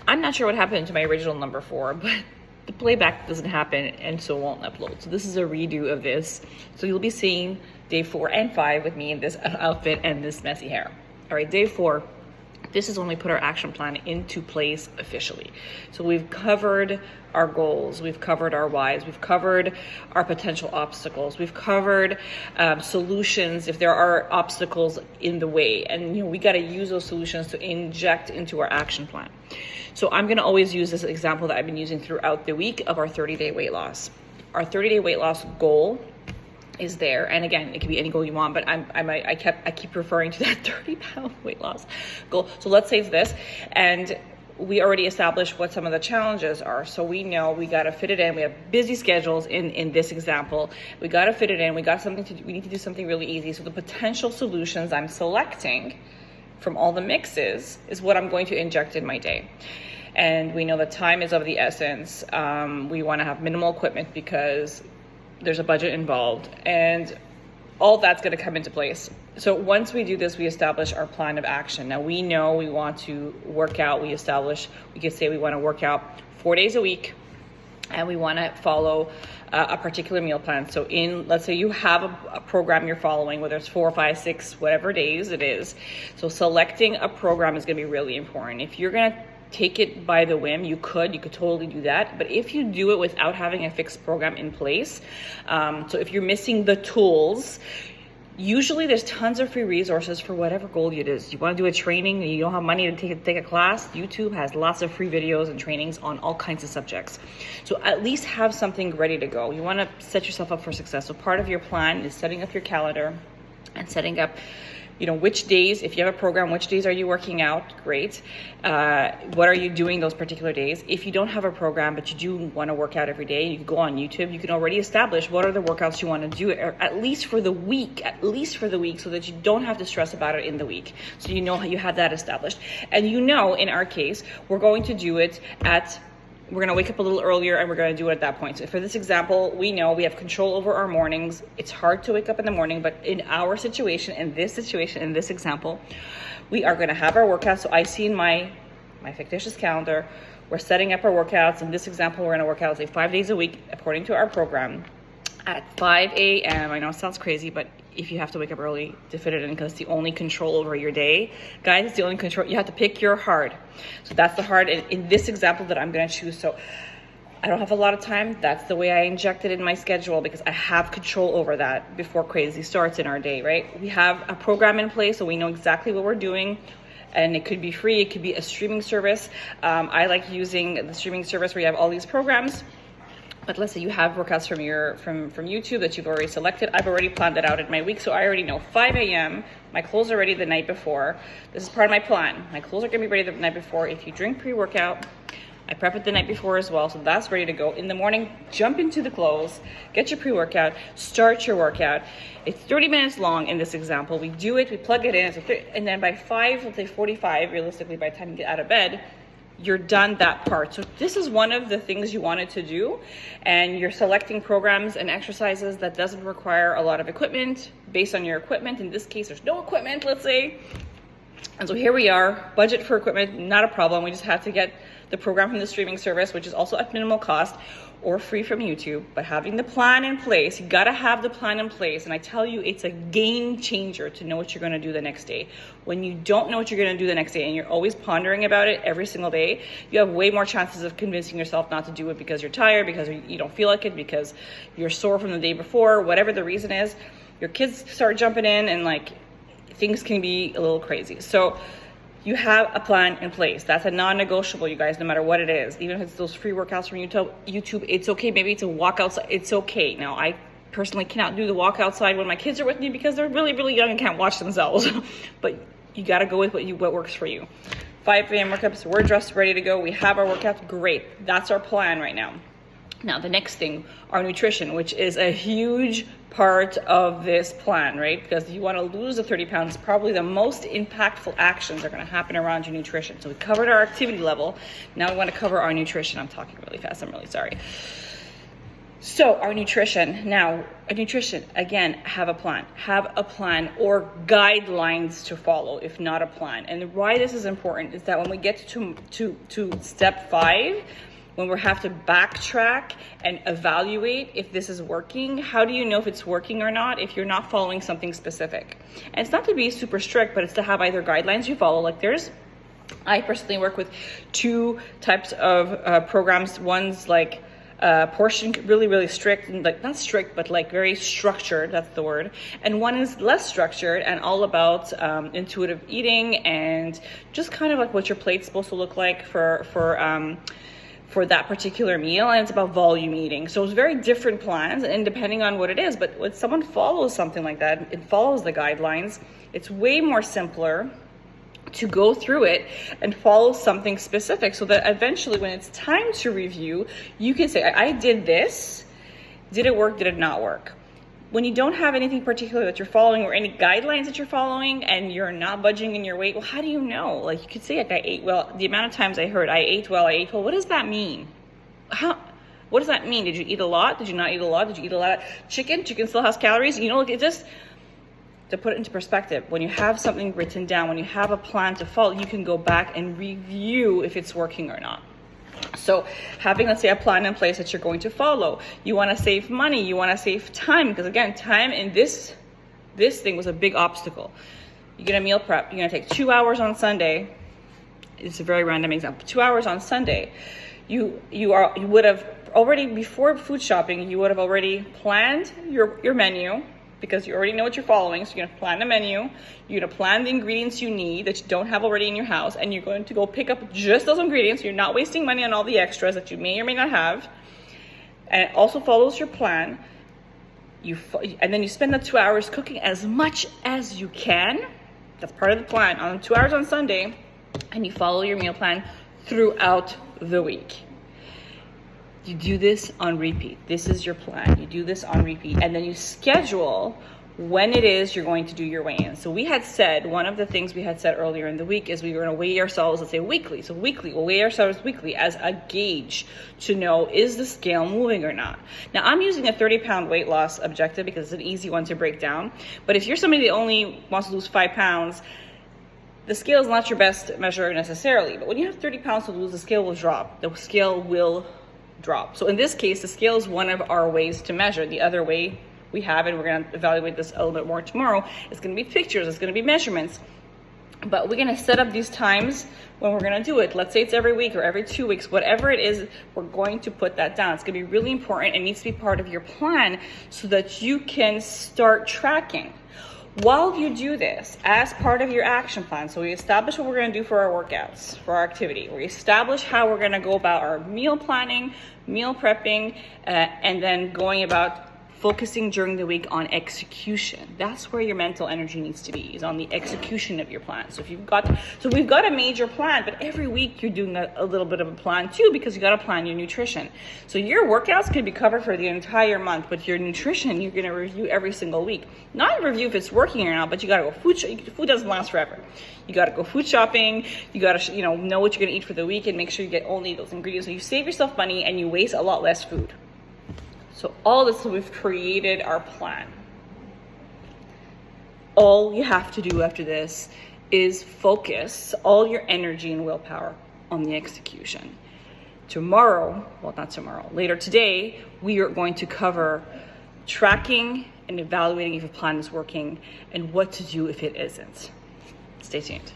I'm not sure what happened to my original number 4, but the playback doesn't happen and so won't upload. So this is a redo of this. So you'll be seeing day 4 and 5 with me in this outfit and this messy hair. All right, day 4. This is when we put our action plan into place officially. So we've covered our goals, we've covered our whys, we've covered our potential obstacles, we've covered solutions if there are obstacles in the way. And we got to use those solutions to inject into our action plan. So I'm going to always use this example that I've been using throughout the week of our 30-day weight loss. Our 30-day weight loss goal is there, and again, it can be any goal you want, but I keep referring to that 30-pound weight loss goal. So let's say this, and we already established what some of the challenges are. So we know we got to fit it in. We have busy schedules in this example. We got to fit it in. We need to do something really easy. So the potential solutions I'm selecting from all the mixes is what I'm going to inject in my day. And we know that time is of the essence. We want to have minimal equipment because there's a budget involved, and all that's going to come into place. So once we do this, we establish our plan of action. Now we know we want to work out. We could say we want to work out 4 days a week, and we want to follow a particular meal plan. So let's say you have a program you're following, whether it's 4, 5, 6, whatever days it is. So selecting a program is going to be really important. If you're going to take it by the whim, you could totally do that. But if you do it without having a fixed program in place, so if you're missing the tools, usually there's tons of free resources for whatever goal it is. You want to do a training and you don't have money to take a class, YouTube has lots of free videos and trainings on all kinds of subjects. So at least have something ready to go. You want to set yourself up for success. So part of your plan is setting up your calendar and setting up which days, if you have a program, which days are you working out? Great. What are you doing those particular days? If you don't have a program, but you do want to work out every day, you can go on YouTube. You can already establish what are the workouts you want to do, at least for the week, so that you don't have to stress about it in the week. So you know how you have that established. And in our case, we're going to do it we're going to wake up a little earlier and we're going to do it at that point. So for this example, we know we have control over our mornings. It's hard to wake up in the morning, but in our situation, in this example, we are going to have our workouts. So I see in my fictitious calendar, we're setting up our workouts. In this example, we're going to work out, say, 5 days a week, according to our program, at 5 a.m. I know it sounds crazy, but if you have to wake up early to fit it in, because it's the only control over your day, guys, it's the only control. You have to pick your hard. So that's the hard in this example that I'm going to choose. So I don't have a lot of time. That's the way I inject it in my schedule, because I have control over that before crazy starts in our day, right? We have a program in place, so we know exactly what we're doing. And it could be free. It could be a streaming service. I like using the streaming service where you have all these programs. But let's say you have workouts from YouTube that you've already selected. I've already planned it out in my week, so I already know 5 a.m. My clothes are ready the night before. This is part of my plan. My clothes are gonna be ready the night before. If you drink pre-workout, I prep it the night before as well, so that's ready to go. In the morning, jump into the clothes, get your pre-workout, start your workout. It's 30 minutes long in this example. We do it, we plug it in, and then by 5:45, realistically, by the time you get out of bed, you're done that part. So this is one of the things you wanted to do, and you're selecting programs and exercises that doesn't require a lot of equipment based on your equipment. In this case, there's no equipment, let's say. And so here we are, budget for equipment, not a problem. We just had to get the program from the streaming service, which is also at minimal cost, or free from YouTube. But having the plan in place, you gotta have the plan in place. And I tell you, it's a game changer to know what you're gonna do the next day. When you don't know what you're gonna do the next day and you're always pondering about it every single day, you have way more chances of convincing yourself not to do it because you're tired, because you don't feel like it, because you're sore from the day before, whatever the reason is. Your kids start jumping in and things can be a little crazy. So you have a plan in place. That's a non-negotiable, you guys, no matter what it is. Even if it's those free workouts from YouTube, it's okay. Maybe it's a walk outside, it's okay. Now, I personally cannot do the walk outside when my kids are with me because they're really, really young and can't watch themselves. But you gotta go with what works for you. 5 a.m. workouts, we're dressed, ready to go. We have our workouts, great. That's our plan right now. Now, the next thing, our nutrition, which is a huge part of this plan, right? Because you want to lose the 30 pounds, probably the most impactful actions are going to happen around your nutrition. So we covered our activity level. Now we want to cover our nutrition. I'm talking really fast. I'm really sorry. So our nutrition, now a nutrition, again, have a plan or guidelines to follow, if not a plan. And why this is important is that when we get to step 5, when we have to backtrack and evaluate if this is working, how do you know if it's working or not if you're not following something specific? And it's not to be super strict, but it's to have either guidelines you follow, like I personally work with 2 types of programs. One's like portion, really strict, and like not strict, but like very structured, that's the word. And one is less structured and all about intuitive eating and just kind of like what your plate's supposed to look like for that particular meal, and it's about volume eating. So it's very different plans, and depending on what it is, but when someone follows something like that, it follows the guidelines, it's way more simpler to go through it and follow something specific, so that eventually when it's time to review, you can say, I did this, did it work, did it not work? When you don't have anything particular that you're following or any guidelines that you're following and you're not budging in your weight, well, how do you know? Like, you could say, like, I ate well. The amount of times I heard I ate well, what does that mean? What does that mean? Did you eat a lot? Did you not eat a lot? Did you eat a lot of chicken? Chicken still has calories. You know, like, it just, to put it into perspective, when you have something written down, when you have a plan to follow, you can go back and review if it's working or not. So having, let's say, a plan in place that you're going to follow, you want to save money, you want to save time, because again, time in this thing was a big obstacle. You get a meal prep, you're going to take 2 hours on Sunday. It's a very random example. 2 hours on Sunday. You would have already, before food shopping, you would have already planned your menu, because you already know what you're following. So you're going to plan the menu, you're going to plan the ingredients you need that you don't have already in your house, and you're going to go pick up just those ingredients. You're not wasting money on all the extras that you may or may not have. And it also follows your plan. And then you spend the 2 hours cooking as much as you can. That's part of the plan. On 2 hours on Sunday, and you follow your meal plan throughout the week. You do this on repeat. This is your plan. You do this on repeat. And then you schedule when it is you're going to do your weigh-in. So we had said, one of the things we had said earlier in the week is we were going to weigh ourselves, let's say weekly. So weekly, we'll weigh ourselves weekly as a gauge to know, is the scale moving or not? Now, I'm using a 30-pound weight loss objective because it's an easy one to break down. But if you're somebody that only wants to lose 5 pounds, the scale is not your best measure necessarily. But when you have 30 pounds to lose, the scale will drop. The scale will drop. So in this case, the scale is one of our ways to measure. The other way we have, and we're going to evaluate this a little bit more tomorrow, is going to be pictures, it's going to be measurements. But we're going to set up these times when we're going to do it. Let's say it's every week or every 2 weeks, whatever it is, we're going to put that down. It's going to be really important. It needs to be part of your plan so that you can start tracking. While you do this as part of your action plan, so we establish what we're going to do for our workouts, for our activity. We establish how we're going to go about our meal planning, meal prepping, and then going about focusing during the week on execution. That's where your mental energy needs to be, is on the execution of your plan. So we've got a major plan, but every week you're doing a little bit of a plan too, because you got to plan your nutrition. So your workouts can be covered for the entire month, but your nutrition, you're going to review every single week. Not review if it's working or not, but you got to go food doesn't last forever. You got to go food shopping. You got to, know what you're going to eat for the week and make sure you get only those ingredients. So you save yourself money and you waste a lot less food. So all this, we've created our plan. All you have to do after this is focus all your energy and willpower on the execution. Later today, we are going to cover tracking and evaluating if a plan is working and what to do if it isn't. Stay tuned.